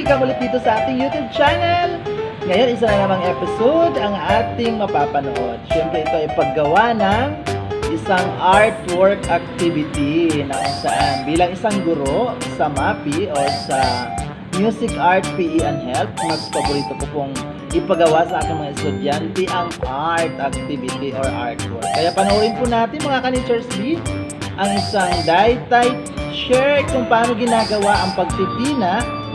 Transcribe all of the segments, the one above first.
Welcome ulit dito sa ating YouTube channel. Ngayon, isa na namang episode ang ating mapapanood. Siyempre, ito ay paggawa ng isang artwork activity na kung saan bilang isang guro sa MAPEH o sa Music Art, PE and Health, mas paborito ko pong ipagawa sa aking mga estudyante ang art activity or artwork. Kaya panoorin po natin mga ka-Teachers B ang isang Die-Tie shirt kung paano ginagawa ang pagtitina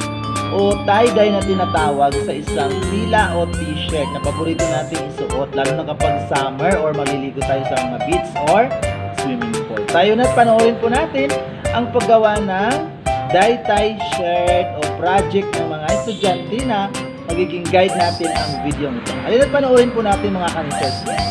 o tie-dye na tinatawag sa isang pila o t-shirt na paborito natin isuot lalo na kapag summer or maliligo tayo sa mga beach or swimming pool. Tayo na't panoorin po natin ang paggawa ng Die-Tie shirt o project ng mga estudyante na magiging guide natin ang video nito. Halina't panoorin po natin mga ka-Teachers.